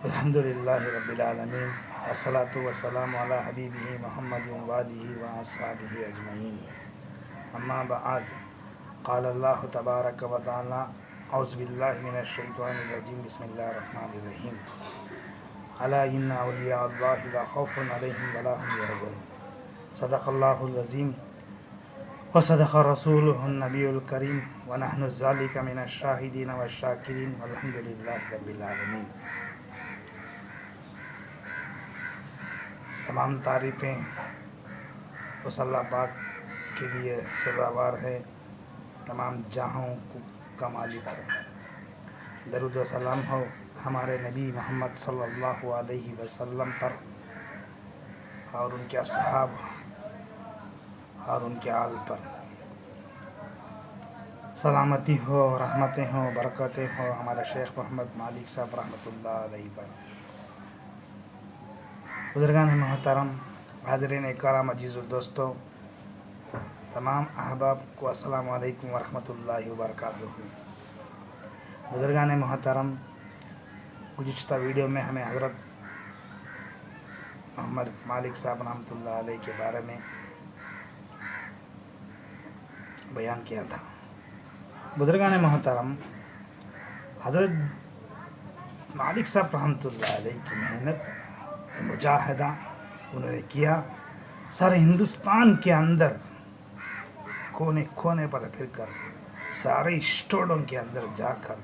الحمدللہ رب العالمین والصلاة والسلام علی حبیبہ محمد وآلہ واصحابہ اجمعین اما بعد قال اللہ تبارک و تعالی اعوذ باللہ من الشیطان الرجیم بسم اللہ الرحمن الرحیم الا ان اولیاء اللہ لا خوف علیہم ولا هم یحزنون صدق اللہ العظیم وصدق رسولہ النبی الکریم ونحن ذلک من الشاہدین والشاکرین والحمدللہ رب العالمین۔ تمام تعریفیں اس اللہ پاک کے لیے سزاوار ہے، تمام جہاں کا مالک ہے۔ درود و سلام ہو ہمارے نبی محمد صلی اللہ علیہ وسلم پر اور ان کے اصحاب اور ان کے آل پر۔ سلامتی ہو، رحمتیں ہوں، برکتیں ہوں ہمارے شیخ محمد مالک صاحب رحمۃ اللہ علیہ پر۔ بزرگان محترم، حاضرین کرام، عزیز و دوستو، تمام احباب کو السلام علیکم ورحمۃ اللہ وبرکاتہ۔ بزرگان محترم، گزشتہ ویڈیو میں ہمیں حضرت محمد مالک صاحب رحمۃ اللہ علیہ کے بارے میں بیان کیا تھا۔ بزرگان محترم، حضرت مالک صاحب رحمۃ اللہ علیہ کی محنت مجاہدہ انہوں نے کیا، سارے ہندوستان کے اندر کونے کونے پر پھر کر، سارے اسٹوڈوں کے اندر جا کر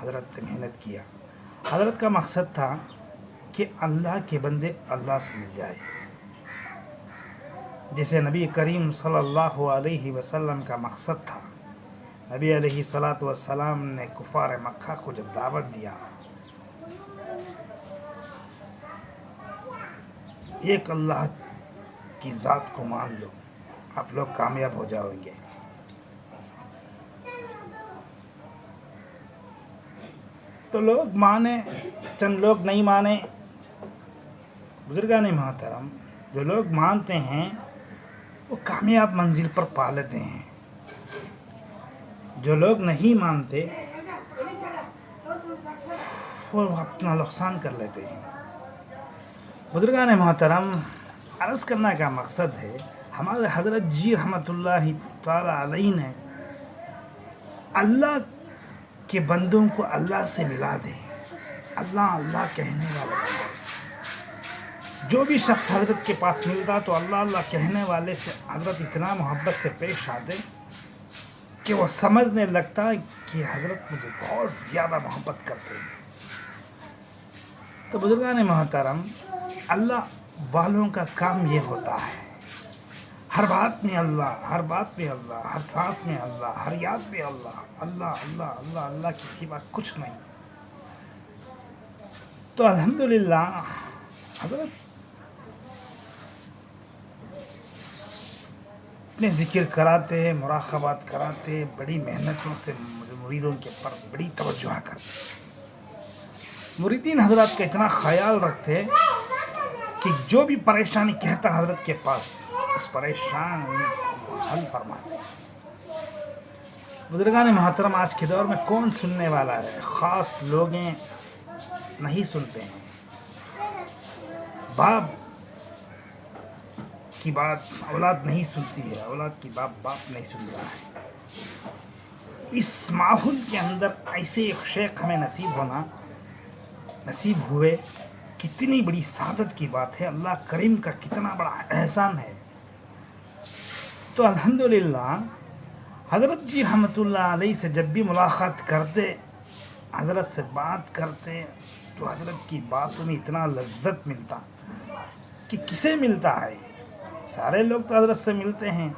حضرت نے محنت کیا۔ حضرت کا مقصد تھا کہ اللہ کے بندے اللہ سے مل جائے، جسے نبی کریم صلی اللہ علیہ وسلم کا مقصد تھا۔ نبی علیہ الصلاۃ والسلام نے کفار مکہ کو جب دعوت دیا، ایک اللہ کی ذات کو مان لو، آپ لوگ کامیاب ہو جاؤ گے۔ تو لوگ مانے، چند لوگ نہیں مانے۔ بزرگان محترم، جو لوگ مانتے ہیں وہ کامیاب منزل پر پا لیتے ہیں، جو لوگ نہیں مانتے وہ اپنا نقصان کر لیتے ہیں۔ بزرگان محترم، عرض کرنے کا مقصد ہے، ہمارے حضرت جی رحمۃ اللہ تعالی علیہ نے اللہ کے بندوں کو اللہ سے ملا دے، اللہ اللہ کہنے والا بندہ۔ جو بھی شخص حضرت کے پاس ملتا تو اللہ اللہ کہنے والے سے حضرت اتنا محبت سے پیش آتے کہ وہ سمجھنے لگتا کہ حضرت مجھے بہت زیادہ محبت کرتے ہیں۔ تو بزرگان محترم، اللہ والوں کا کام یہ ہوتا ہے، ہر بات میں اللہ، ہر بات میں اللہ، ہر سانس میں اللہ، ہر یاد میں اللہ، اللہ اللہ اللہ اللہ کی سوا کچھ نہیں۔ تو الحمدللہ حضرت اپنے ذکر کراتے، مراقبات کراتے، بڑی محنتوں سے مریدوں کے پر بڑی توجہ کرتے۔ مریدین حضرات کا اتنا خیال رکھتے کہ جو بھی پریشانی کہتا حضرت کے پاس، اس پریشانی کو حل فرماتے۔ بزرگان محترم، آج کے دور میں کون سننے والا ہے؟ خاص لوگ نہیں سنتے ہیں۔ باپ کی بات اولاد نہیں سنتی ہے، اولاد کی باپ نہیں سن رہا ہے۔ اس ماحول کے اندر ایسے ایک شیخ ہمیں نصیب ہوئے، کتنی بڑی سعادت کی بات ہے، اللہ کریم کا کتنا بڑا احسان ہے۔ تو الحمدللہ حضرت جی رحمۃ اللہ علیہ سے جب بھی ملاقات کرتے، حضرت سے بات کرتے، تو حضرت کی باتوں میں اتنا لذت ملتا کہ کسے ملتا ہے؟ سارے لوگ تو حضرت سے ملتے ہیں،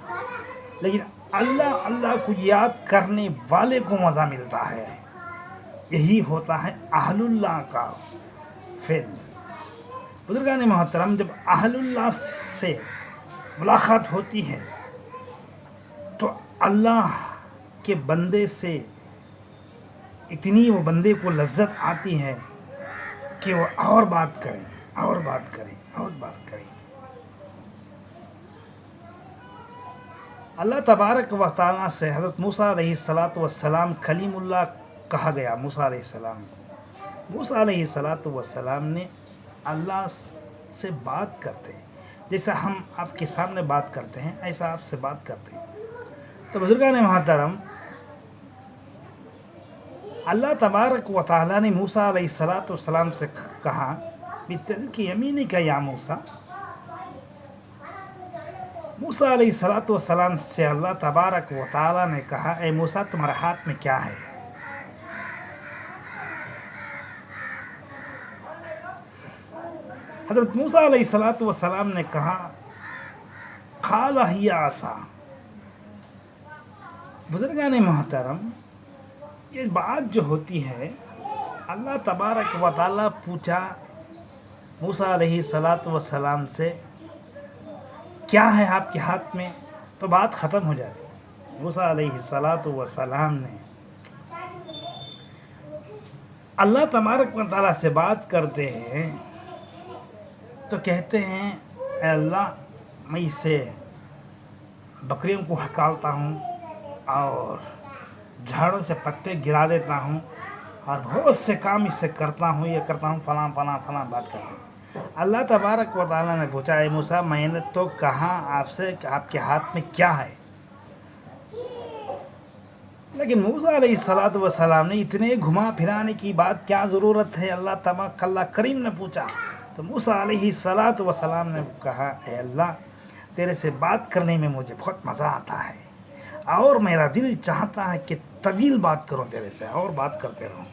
لیکن اللہ اللہ کو یاد کرنے والے کو مزہ ملتا ہے۔ یہی ہوتا ہے اہل اللہ کا فعل۔ بزرگان محترم، جب اہل اللہ سے ملاقات ہوتی ہے تو اللہ کے بندے سے اتنی وہ بندے کو لذت آتی ہے کہ وہ اور بات کریں، اور بات کریں، اور بات کریں۔ اللہ تبارک و تعالیٰ سے حضرت موسیٰ علیہ السلام کلیم اللہ کہا گیا، موسیٰ علیہ السلام کو موسیٰ علیہ السلام نے اللہ سے بات کرتے جیسا ہم آپ کے سامنے بات کرتے ہیں ایسا آپ سے بات کرتے ہیں. تو بزرگان محترم، اللہ تبارک و تعالیٰ نے موسیٰ علیہ السلام سے کہا بِتِلْكِ یمینک یا موسیٰ. موسیٰ علیہ السلام سے اللہ تبارک و تعالیٰ نے کہا اے موسیٰ تمہارے ہاتھ میں کیا ہے؟ حضرت موسیٰ علیہ السلام نے کہا قال ہی عصا. بزرگان محترم، یہ بات جو ہوتی ہے اللہ تبارک و تعالیٰ پوچھا موسیٰ علیہ السلام سے کیا ہے آپ کے ہاتھ میں، تو بات ختم ہو جاتی. موسیٰ علیہ السلام نے اللہ تبارک و تعالیٰ سے بات کرتے ہیں تو کہتے ہیں اے اللہ میں اس سے بکریوں کو ہکالتا ہوں اور جھاڑوں سے پتے گرا دیتا ہوں اور بہت سے کام اس سے کرتا ہوں، یہ کرتا ہوں، فلاں فلاں فلاں بات کرتا ہوں. اللہ تبارک و تعالیٰ نے پوچھا اے موسیٰ میں نے تو کہا آپ سے کہ آپ کے ہاتھ میں کیا ہے، لیکن موسیٰ علیہ السلام نے اتنے گھما پھرانے کی بات کیا ضرورت ہے؟ اللہ کریم نے پوچھا تو موسیٰ علیہ السلام نے کہا اے اللہ تیرے سے بات کرنے میں مجھے بہت مزہ آتا ہے اور میرا دل چاہتا ہے کہ طویل بات کروں تیرے سے اور بات کرتے رہوں.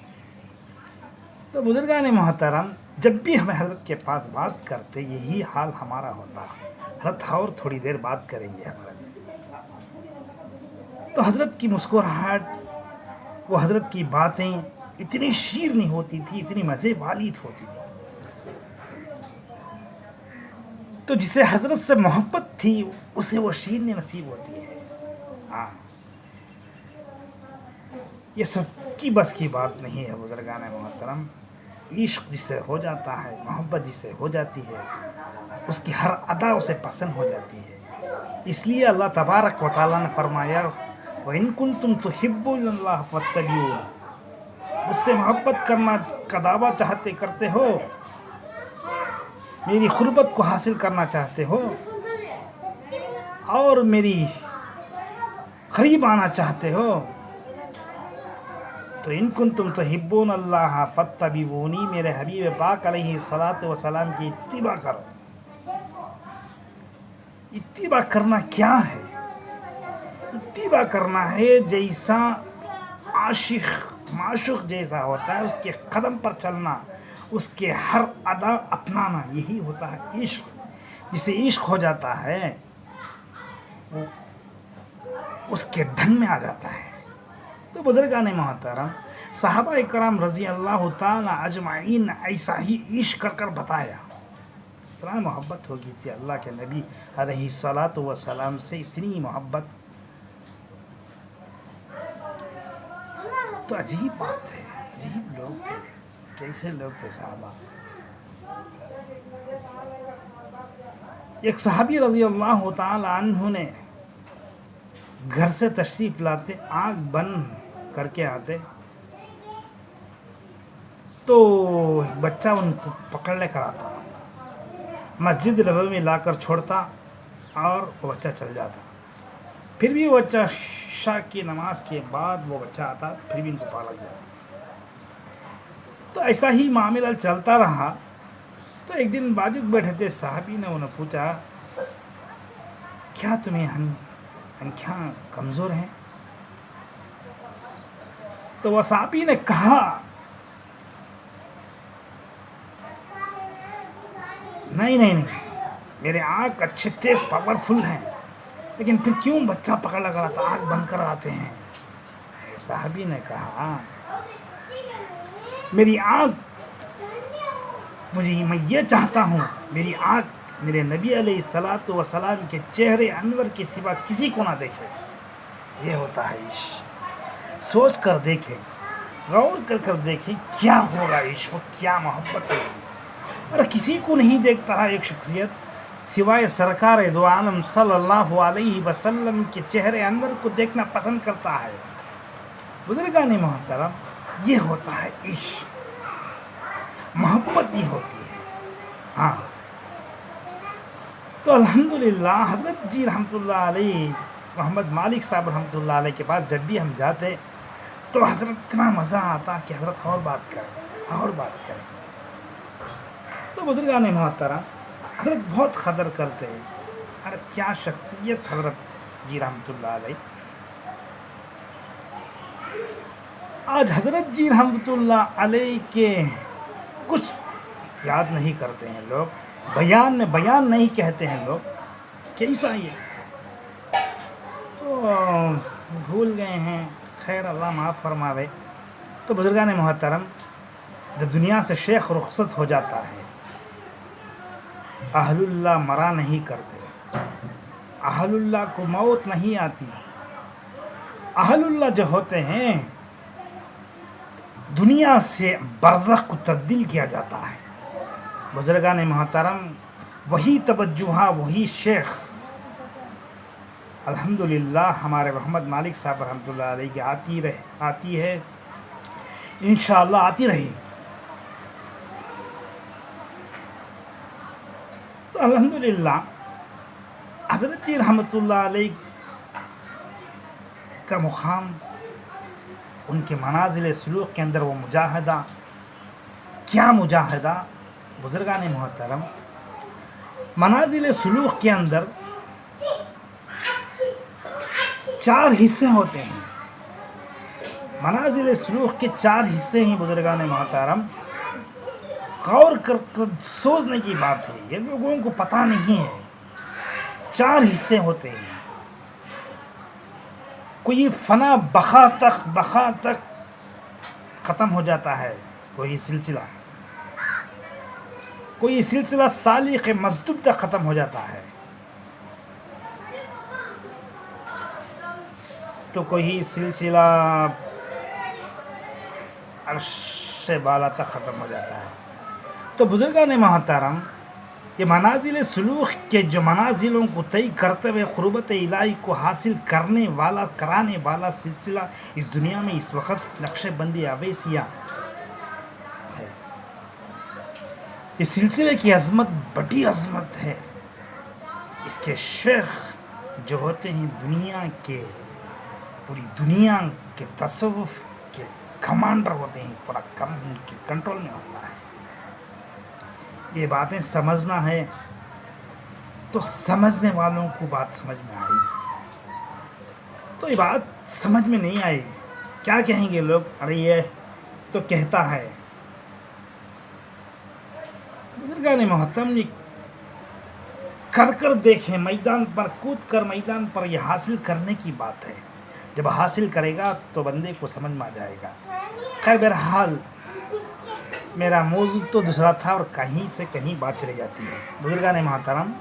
تو بزرگان محترم، جب بھی ہمیں حضرت کے پاس بات کرتے یہی حال ہمارا ہوتا. حضرت اور تھوڑی دیر بات کریں گے ہمارا تو حضرت کی مسکراہٹ، وہ حضرت کی باتیں اتنی شیرنی ہوتی تھی، اتنی مزے والی ہوتی تھی. تو جسے حضرت سے محبت تھی اسے وہ شیرنی نصیب ہوتی ہے. ہاں، یہ سب کی بس کی بات نہیں ہے بزرگان محترم. عشق جسے ہو جاتا ہے، محبت جسے ہو جاتی ہے، اس کی ہر ادا اسے پسند ہو جاتی ہے. اس لیے اللہ تبارک و تعالیٰ نے فرمایا وَإِن كُنتُمْ تُحِبُّونَ اللَّهَ فَاتَّبِعُونِ. مجھ سے محبت کرنا کا دعویٰ کرتے ہو، میری قربت کو حاصل کرنا چاہتے ہو اور میری قریب آنا چاہتے ہو تو ان کنتم تحبون اللہ فاتبعونی، میرے حبیب پاک علیہ السلام کی اتباع کرو. اتباع کرنا کیا ہے؟ اتباع کرنا ہے جیسا عاشق معشوق جیسا ہوتا ہے اس کے قدم پر چلنا، اس کے ہر ادا اپنانا، یہی ہوتا ہے عشق. جسے عشق ہو جاتا ہے وہ اس کے ڈھنگ میں آ جاتا ہے. تو بزرگان محترم، صحابہ کرام رضی اللہ تعالی اجمعین ایسا ہی عشق کر بتایا. اتنا محبت ہو گئی تھی اللہ کے نبی علیہ السلام سے، اتنی محبت. تو عجیب بات ہے، عجیب لوگ تھے. کیسے لوگ تھے صحابہ؟ ایک صحابی رضی اللہ تعالی عنہ نے گھر سے تشریف لاتے، آنکھ بند کر کے آتے تو بچہ ان کو پکڑ لے کر آتا، مسجد نبوی میں لا کر چھوڑتا اور وہ بچہ چل جاتا. پھر بھی وہ بچہ عشاء کی نماز کے بعد وہ بچہ آتا، پھر بھی ان کو پالا گیا. تو ایسا ہی معاملہ چلتا رہا. تو ایک دن باجوک بیٹھے تھے، صحابی نے انہیں پوچھا کیا تمہیں آنکھیں کمزور ہیں؟ تو وہ صحابی نے کہا نہیں، میرے آنکھ اچھے تیز پاورفل ہیں، لیکن پھر کیوں بچہ پکڑ لگا تھا، آنکھ بند کر آتے ہیں؟ صحابی نے کہا میری آنکھ میں یہ چاہتا ہوں میری آنکھ میرے نبی علیہ السلام کے چہرے انور کے سوا کسی کو نہ دیکھے. یہ ہوتا ہے عشق. سوچ کر دیکھیں، غور کر دیکھیں کیا ہوگا عشق، کیا محبت ہوگی. اور کسی کو نہیں دیکھتا ہے ایک شخصیت سوائے سرکار دو عالم صلی اللہ علیہ وسلم کے چہرے انور کو دیکھنا پسند کرتا ہے. بزرگان محترم، یہ ہوتا ہے عشق. محبت ہی ہوتی ہے. ہاں تو الحمدللہ حضرت جی رحمۃ اللہ علیہ محمد مالک صاحب رحمۃ اللہ علیہ کے پاس جب بھی ہم جاتے تو حضرت اتنا مزہ آتا کہ حضرت اور بات کریں اور بات کریں. تو بزرگان محترم حضرت بہت قدر کرتے. ارے کیا شخصیت حضرت جی رحمۃ اللہ علیہ. آج حضرت جی رحمۃ اللہ علیہ کے کچھ یاد نہیں کرتے ہیں لوگ, بیان نہیں کہتے ہیں لوگ, کیسا یہ تو بھول گئے ہیں. خیر اللہ معاف فرماوے. تو بزرگان محترم جب دنیا سے شیخ رخصت ہو جاتا ہے, اہل اللہ مرا نہیں کرتے, اہل اللہ کو موت نہیں آتی. اہل اللہ جو ہوتے ہیں دنیا سے برزخ کو تبدیل کیا جاتا ہے. بزرگان محترم وہی توجہ وہی شیخ الحمدللہ ہمارے محمد مالک صاحب رحمۃ اللہ علیہ کی آتی ہے, انشاءاللہ آتی رہے. تو الحمدللہ حضرت جی رحمۃ اللہ علیہ کا مقام, ان کے منازل سلوک کے اندر وہ مجاہدہ, کیا مجاہدہ. بزرگان محترم منازل سلوک کے اندر 4 حصے ہوتے ہیں. منازل سلوک کے 4 حصے ہیں بزرگان محترم. غور کر سوچنے کی بات ہے, یہ لوگوں کو پتہ نہیں ہے. 4 حصے ہوتے ہیں. کوئی فنا بقا تک ختم ہو جاتا ہے, کوئی سلسلہ سالق مسجد تک ختم ہو جاتا ہے, تو کوئی سلسلہ عرش بالا تک ختم ہو جاتا ہے. تو بزرگان محترم یہ منازل سلوک کے جو منازلوں کو طے کرتے ہوئے قربت الہی کو حاصل کرانے والا سلسلہ اس دنیا میں اس وقت نقشِ بندی اویسیہ ہے. اس سلسلے کی عظمت بڑی عظمت ہے. اس کے شیخ جو ہوتے ہیں پوری دنیا کے تصوف کے کمانڈر ہوتے ہیں, پورا ان کے کنٹرول میں ہوتا ہے. یہ باتیں سمجھنا ہے تو سمجھنے والوں کو بات سمجھ میں آئی. تو یہ بات سمجھ میں نہیں آئی, کیا کہیں گے لوگ, ارے یہ تو کہتا ہے. بزرگان محترم کر دیکھیں, میدان پر کود کر میدان پر یہ حاصل کرنے کی بات ہے. جب حاصل کرے گا تو بندے کو سمجھ میں آ جائے گا. خیر بہرحال میرا موضوع تو دوسرا تھا اور کہیں سے کہیں بات چلی جاتی ہے. بزرگان محترم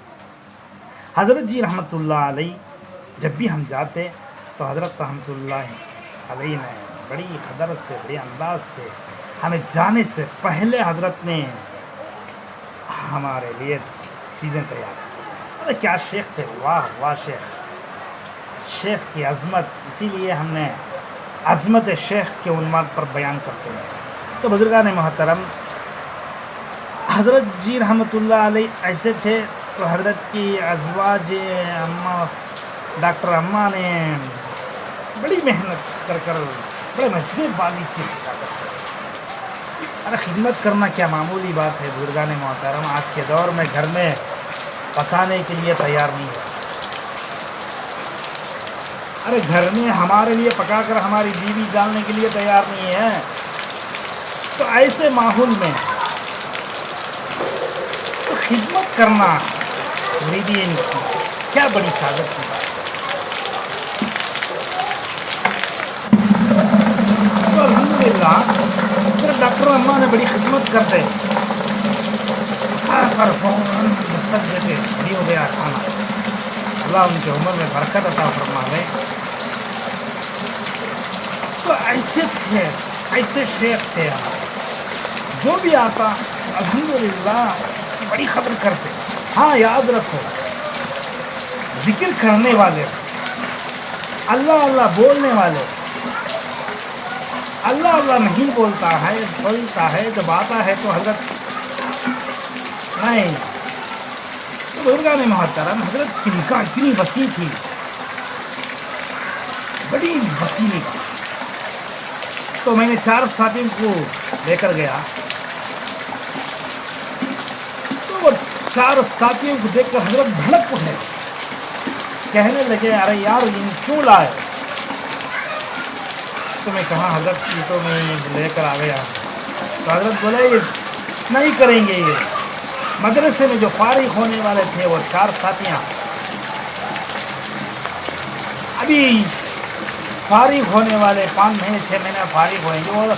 حضرت جی رحمۃ اللہ علیہ جب بھی ہم جاتے تو حضرت رحمۃ اللہ علیہ نے بڑی قدر سے, بڑے انداز سے ہمیں جانے سے پہلے حضرت نے ہمارے لیے چیزیں تیار کی. ارے کیا شیخ تھے, واہ شیخ کی عظمت. اسی لیے ہم نے عظمت شیخ کے عنوان پر بیان کرتے ہیں. تو بزرگان محترم حضرت جی رحمۃ اللہ علیہ ایسے تھے. تو حضرت کی ازواج ڈاکٹر اماں نے بڑی محنت کر بڑے مزے والی چیز کرتے. ارے خدمت کرنا کیا معمولی بات ہے بزرگان محترم. آج کے دور میں گھر میں پکانے کے لیے تیار نہیں ہے. ارے گھر میں ہمارے لیے پکا کر ہماری بیوی ڈالنے کے لیے تیار نہیں ہے. تو ایسے ماحول میں تو خدمت کرنا مریدین کی کیا بڑی سعادت کی بات ہے. تو الحمدللہ پھر ڈاکٹر اماں نے بڑی خدمت کرتے پر فوراً دستک دیتے, نہیں ہو گیا کھانا. اللہ ان کے عمر میں برکت عطا فرمائے. تو ایسے شیخ تھے ہمارے. جو بھی آتا الحمدللہ اس کی بڑی قدر کرتے. ہاں یاد رکھو, ذکر کرنے والے, اللہ اللہ بولنے والے, اللہ اللہ نہیں بولتا ہے جب آتا ہے تو حضرت نہیں. تو بزرگان محترم حضرت کی نگاہ اتنی وسیع تھی, بڑی وسیع نگاہ. تو میں نے 4 ساتھیوں کو لے کر گیا, تو وہ 4 ساتھیوں کو دیکھ کر حضرت بھڑک اٹھے, کہنے لگے ارے یار ان کیوں لائے؟ تو میں کہا حضرت یہ تو میں لے کر آ گیا. تو حضرت بولے یہ نہیں کریں گے. یہ مدرسے میں جو فارغ ہونے والے تھے وہ 4 ساتھیاں ابھی فارغ ہونے والے 5 مہینے 6 مہینے فارغ ہوئیں گے. اور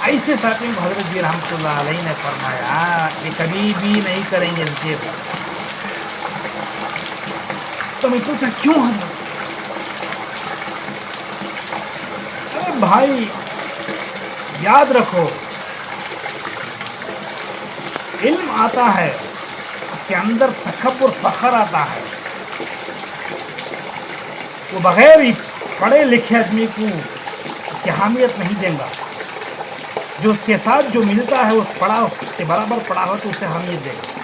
ایسے ساتھیوں کو حضرت جی رحمۃ اللہ علیہ نے فرمایا کہ کبھی بھی نہیں کریں گے ذکر. تو میں پوچھا کیوں حضرت؟ ارے بھائی یاد رکھو, علم آتا ہے اس کے اندر تکبر فخر آتا ہے. وہ بغیر ہی پڑھے لکھے آدمی کو اس کی حامیت نہیں دیں گا. جو اس کے ساتھ جو ملتا ہے وہ پڑھا اس کے برابر پڑھا ہو تو اسے حامیت دے گا.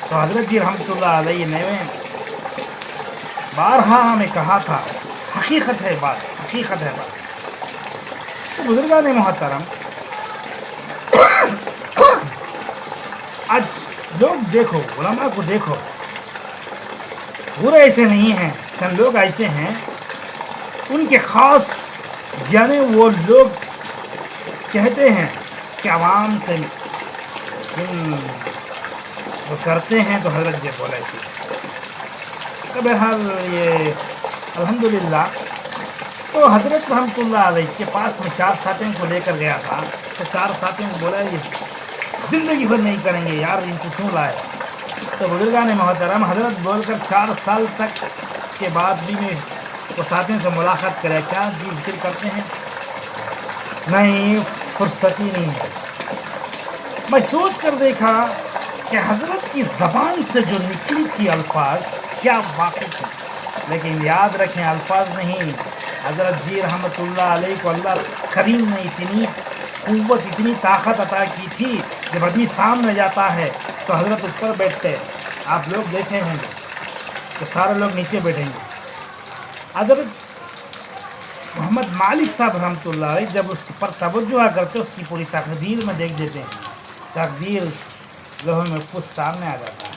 تو حضرت جی رحمۃ اللہ علیہ نے بارہا ہمیں کہا تھا, حقیقت ہے بات. تو بزرگان محترم آج لوگ دیکھو, علماء کو دیکھو, پورے ایسے نہیں ہیں, چند لوگ ایسے ہیں ان کے خاص یعنی وہ لوگ کہتے ہیں کہ عوام سے وہ کرتے ہیں تو حضرت جی بولے تھے. تو بہرحال یہ الحمدللہ. تو حضرت رحمۃ اللہ علیہ کے پاس میں 4 ساتھیوں کو لے کر گیا تھا. تو 4 ساتھیوں کو بولا یہ زندگی بھر نہیں کریں گے یار, ان کو کیوں لائے؟ تو بزرگان محترم حضرت بول کر 4 سال تک کے بعد بھی میں وہ ساتھیوں سے ملاقات کرے, کیا جی ذکر کرتے ہیں؟ نہیں, فرصت ہی نہیں ہے. میں سوچ کر دیکھا کہ حضرت کی زبان سے جو نکلی تھی الفاظ کیا واقعی تھے. لیکن یاد رکھیں الفاظ نہیں, حضرت جی رحمۃ اللہ علیہ کو اللہ کریم نے اتنی قوت اتنی طاقت عطا کی تھی. جب آدمی سامنے جاتا ہے تو حضرت اوپر بیٹھتے, آپ لوگ دیکھے ہوں گے تو سارے لوگ نیچے بیٹھیں گے. حضرت محمد مالک صاحب رحمۃ اللہ علیہ جب اس پر توجہ کرتے اس کی پوری تقدیر میں دیکھ دیتے ہیں, تقدیر لوہے محفوظ سامنے آ جاتا ہے.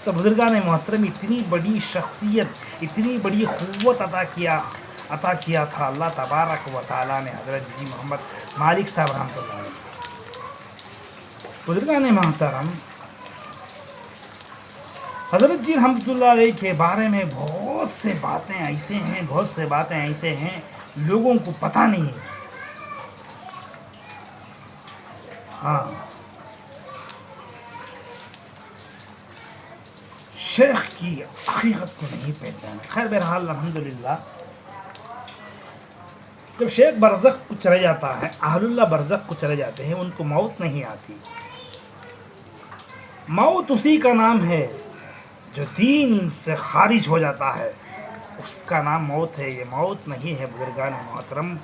تو بزرگان محترم اتنی بڑی شخصیت, اتنی بڑی قوت عطا کیا تھا اللہ تبارک و تعالیٰ نے حضرت جی محمد مالک صاحب رحمۃ اللہ علیہ. بزرگان محترم حضرت جی رحمۃ اللہ علیہ کے بارے میں بہت سے باتیں ایسے ہیں لوگوں کو پتہ نہیں ہے. ہاں, شیخ کی حقیقت کو نہیں پہچانا. خیر بہرحال الحمدللہ جب شیخ برزخ کو چلے جاتا ہے, اہل اللہ برزخ کو چلے جاتے ہیں, ان کو موت نہیں آتی. موت اسی کا نام ہے جو دین سے خارج ہو جاتا ہے, اس کا نام موت ہے. یہ موت نہیں ہے بزرگان محترم.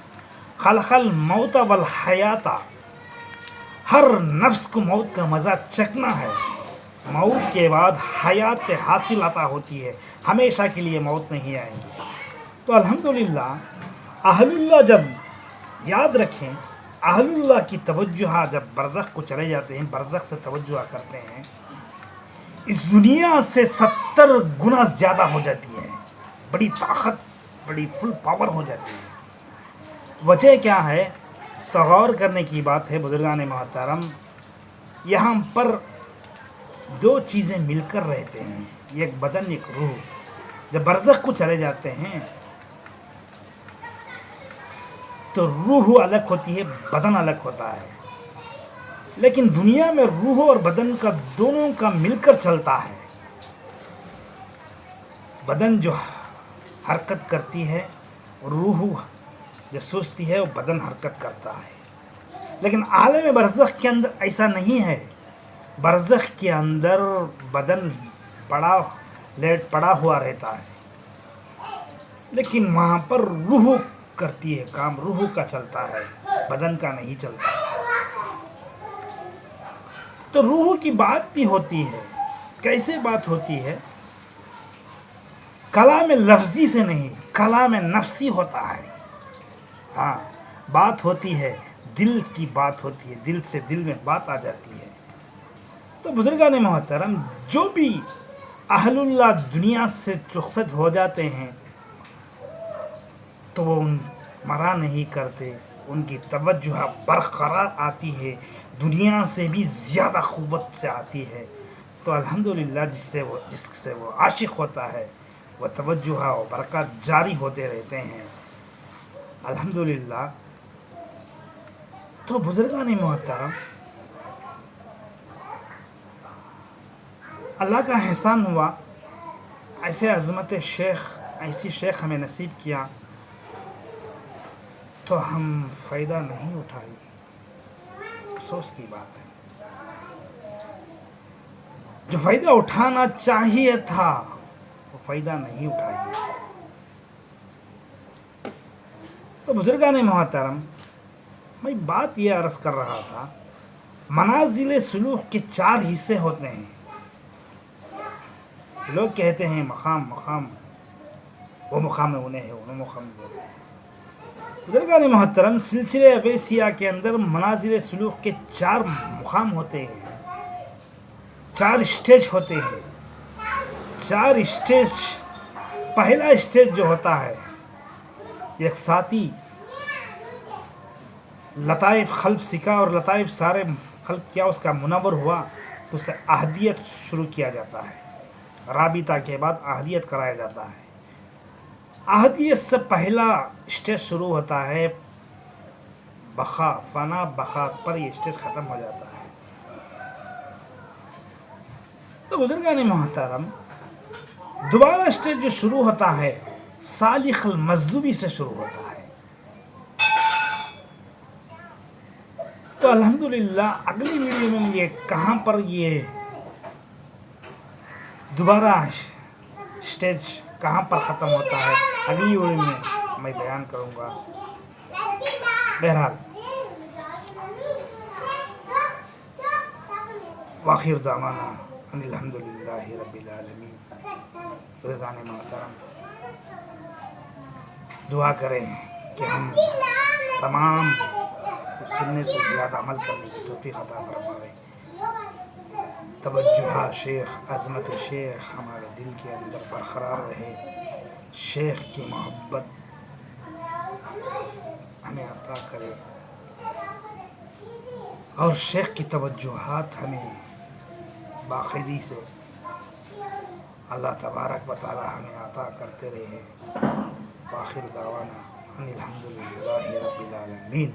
خلق الموت والحیات, ہر نفس کو موت کا مزہ چکھنا ہے. موت کے بعد حیات حاصل عطا ہوتی ہے, ہمیشہ کے لیے موت نہیں آئے گی. تو الحمدللہ اہل اللہ جب یاد رکھیں, اہل اللہ کی توجہ جب برزخ کو چلے جاتے ہیں, برزخ سے توجہ کرتے ہیں, اس دنیا سے 70 گنا زیادہ ہو جاتی ہے. بڑی طاقت, بڑی فل پاور ہو جاتی ہے. وجہ کیا ہے؟ تو غور کرنے کی بات ہے بزرگان محترم. یہاں پر 2 چیزیں مل کر رہتے ہیں, ایک بدن ایک روح. جب برزخ کو چلے جاتے ہیں تو روح الگ ہوتی ہے, بدن الگ ہوتا ہے. لیکن دنیا میں روح اور بدن کا دونوں کا مل کر چلتا ہے. بدن جو حرکت کرتی ہے, روح جو سوچتی ہے, وہ بدن حرکت کرتا ہے. لیکن عالم برزخ کے اندر ایسا نہیں ہے. برزخ کے اندر بدن پڑا ہوا رہتا ہے, لیکن وہاں پر روح کرتی ہے کام, روح کا چلتا ہے. بدن کا نہیں چلتا. تو روح کی بات بھی ہوتی ہے. کیسے بات ہوتی ہے؟ کلام لفظی سے نہیں، کلام نفسی ہوتا ہے. ہاں، بات ہوتی ہے، دل کی بات ہوتی ہے، دل سے دل میں بات آ جاتی ہے. تو بزرگان محترم، جو بھی اہل اللہ دنیا سے رخصت ہو جاتے ہیں تو وہ مرا نہیں کرتے، ان کی توجہ برقرار آتی ہے، دنیا سے بھی زیادہ قوت سے آتی ہے. تو الحمدللہ جس سے وہ عاشق ہوتا ہے وہ توجہ و برکات جاری ہوتے رہتے ہیں. الحمدللہ. تو بزرگان محترم، اللہ کا احسان ہوا، ایسے عظمت شیخ، ایسی شیخ ہمیں نصیب کیا تو ہم فائدہ نہیں اٹھائے. افسوس کی بات ہے. جو فائدہ اٹھانا چاہیے تھا وہ فائدہ نہیں اٹھائی. تو بزرگان محترم، میں بات یہ عرض کر رہا تھا، منازل سلوک کے 4 حصے ہوتے ہیں. لوگ کہتے ہیں مقام، وہ مقام انہیں ہے، وہ مقام ہے. بزرگان محترم، سلسلے اویسیہ کے اندر منازل سلوک کے 4 مقام ہوتے ہیں، 4 اسٹیج ہوتے ہیں. 4 اسٹیج. پہلا اسٹیج جو ہوتا ہے، ایک ساتھی لطائف خلق سکھا اور لطائف سارے خلق کیا اس کا منور ہوا تو اسے احدیت شروع کیا جاتا ہے. رابطہ کے بعد احدیت کرایا جاتا ہے. احدیت سے پہلا اسٹیج شروع ہوتا ہے بقا، فنا بقا پر یہ اسٹیج ختم ہو جاتا ہے. تو بزرگان محترم، دوبارہ اسٹیج جو شروع ہوتا ہے صالح المذوبی سے شروع ہوتا ہے. تو الحمدللہ اگلی ویڈیو میں یہ کہاں پر یہ دوبارہ اسٹیج کہاں پر ختم ہوتا ہے اگلی ویڈیو میں بیان کروں گا. بہرحال، وآخر دعوانا ان الحمدللہ رب العالمین. بزرگان محترم، دعا کریں کہ ہم تمام سننے سے زیادہ عمل کرنے کی توفیق عطا فرمائے. توجہ شیخ، عظمت شیخ ہمارے دل کے اندر برقرار رہے. شیخ کی محبت ہمیں عطا کرے اور شیخ کی توجہات ہمیں باقاعدگی سے اللہ تبارک و تعالی ہمیں عطا کرتے رہے. وآخر دعوانا ان الحمدللہ رب العالمین.